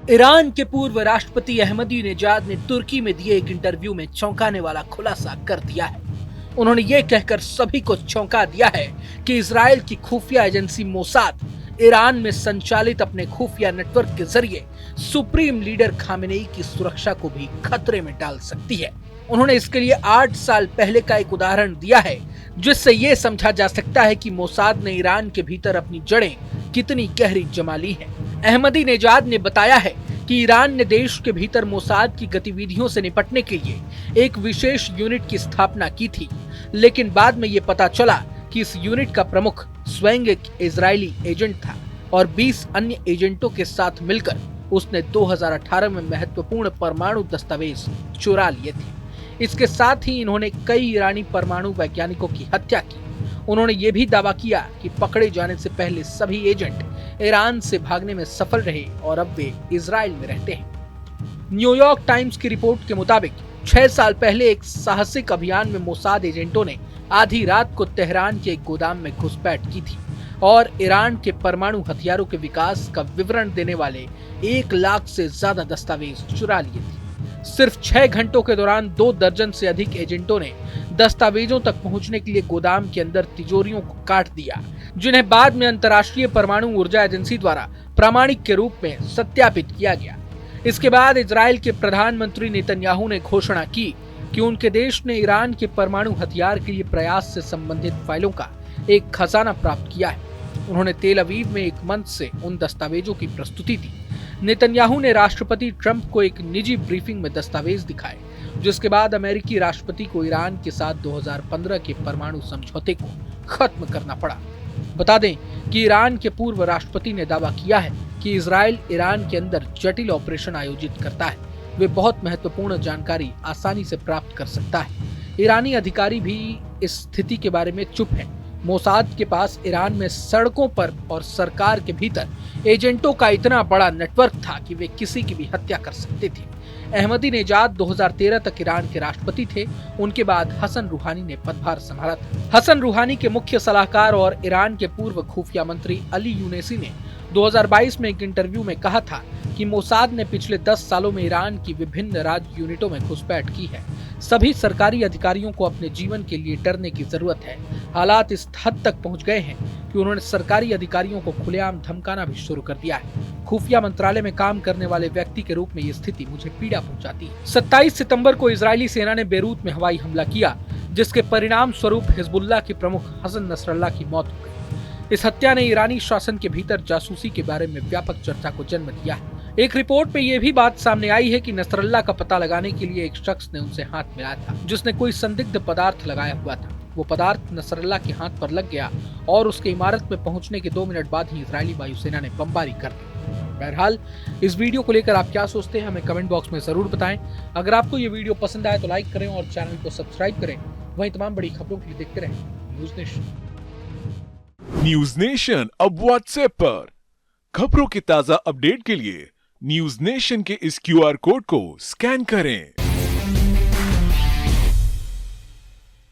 Iran के पूर्व राष्ट्रपति अहमदीनेजाद ने तुर्की में दिए एक इंटरव्यू में चौंकाने वाला खुलासा कर दिया है। उन्होंने ये कहकर सभी को चौंका दिया है कि इजराइल की खुफिया एजेंसी मोसाद ईरान में संचालित अपने खुफिया नेटवर्क के जरिए सुप्रीम लीडर खामेनेई की सुरक्षा को भी खतरे में डाल सकती है। उन्होंने इसके लिए 8 साल पहले का एक उदाहरण दिया है, जिससे ये समझा जा सकता है कि मोसाद ने ईरान के भीतर अपनी जड़ें कितनी गहरी जमा ली हैं। अहमदीनेजाद ने बताया है कि ईरान ने देश के भीतर मोसाद की गतिविधियों से निपटने के लिए एक विशेष यूनिट की स्थापना की थी, लेकिन बाद में ये पता चला कि इस यूनिट का प्रमुख स्वयं एक इजरायली एजेंट था और 20 अन्य एजेंटों के साथ मिलकर उसने 2018 में महत्वपूर्ण परमाणु दस्तावेज चुरा लिए थे। इसके साथ ही इन्होंने कई ईरानी परमाणु वैज्ञानिकों की हत्या की। उन्होंने ये भी दावा किया कि पकड़े जाने से पहले सभी एजेंट ईरान से भागने में सफल रहे और अब वे इजराइल में रहते हैं। न्यूयॉर्क टाइम्स की रिपोर्ट के मुताबिक 6 साल पहले एक साहसिक अभियान में मोसाद एजेंटों ने आधी रात को तेहरान के एक गोदाम में घुसपैठ की थी और ईरान के परमाणु हथियारों के विकास का विवरण देने वाले 1 लाख से ज्यादा दस्तावेज चुरा लिए थे। सिर्फ 6 घंटों के दौरान 2 दर्जन से अधिक एजेंटों ने दस्तावेजों तक पहुंचने के लिए गोदाम के अंदर तिजोरियों को काट दिया, जिन्हें बाद में अंतर्राष्ट्रीय परमाणु ऊर्जा एजेंसी द्वारा प्रामाणिक के रूप में सत्यापित किया गया। इसके बाद इजराइल के प्रधानमंत्री नेतन्याहू ने घोषणा की कि उनके देश ने ईरान के परमाणु हथियार के लिए प्रयास से संबंधित फाइलों का एक खजाना प्राप्त किया है। उन्होंने तेल अवीव में एक मंच से उन दस्तावेजों की प्रस्तुति दी। नेतन्याहू ने राष्ट्रपति ट्रंप को एक निजी ब्रीफिंग में दस्तावेज दिखाए, जिसके बाद अमेरिकी राष्ट्रपति को ईरान के साथ 2015 के परमाणु समझौते को खत्म करना पड़ा। बता दें कि ईरान के पूर्व राष्ट्रपति ने दावा किया है कि इजराइल ईरान के अंदर जटिल ऑपरेशन आयोजित करता है। वे बहुत महत्वपूर्ण जानकारी आसानी से प्राप्त कर सकता है। ईरानी अधिकारी भी इस स्थिति के बारे में चुप हैं। मोसाद के पास ईरान में सड़कों पर और सरकार के भीतर एजेंटों का इतना बड़ा नेटवर्क था कि वे किसी की भी हत्या कर सकते थे। अहमदीनेजाद 2013 तक ईरान के राष्ट्रपति थे। उनके बाद हसन रूहानी ने पदभार संभाला था। हसन रूहानी के मुख्य सलाहकार और ईरान के पूर्व खुफिया मंत्री अली यूनेसी ने 2022 में एक इंटरव्यू में कहा था कि मोसाद ने पिछले 10 सालों में ईरान की विभिन्न राज्य यूनिटों में घुसपैठ की है। सभी सरकारी अधिकारियों को अपने जीवन के लिए डरने की जरूरत है। हालात इस हद तक पहुंच गए हैं कि उन्होंने सरकारी अधिकारियों को खुलेआम धमकाना भी शुरू कर दिया है। खुफिया मंत्रालय में काम करने वाले व्यक्ति के रूप में ये स्थिति मुझे पीड़ा पहुंचाती है। 27 सितंबर को इजरायली सेना ने बेरूत में हवाई हमला किया, जिसके परिणाम स्वरूप हिजबुल्लाह के प्रमुख हसन नसरल्लाह की मौत हो गई। इस हत्या ने ईरानी शासन के भीतर जासूसी के बारे में व्यापक चर्चा को जन्म दिया है। एक रिपोर्ट में यह भी बात सामने आई है कि नसरल्लाह का पता लगाने के लिए एक शख्स ने उनसे हाथ मिलाया था, जिसने कोई संदिग्ध पदार्थ लगाया हुआ था। वो पदार्थ नसरल्लाह के हाथ पर लग गया और उसके इमारत में पहुंचने के 2 मिनट बाद ही इजरायली वायुसेना ने बमबारी कर दी। बहरहाल इस वीडियो को लेकर आप क्या सोचते हैं, हमें कमेंट बॉक्स में जरूर बताएं। अगर आपको ये वीडियो पसंद आए तो लाइक करें और चैनल को सब्सक्राइब करें। वहीं तमाम बड़ी खबरों के लिए देखते रहें न्यूज नेशन। न्यूज नेशन अब व्हाट्सएप पर खबरों के ताजा अपडेट के लिए न्यूज नेशन के इस QR कोड को स्कैन करें।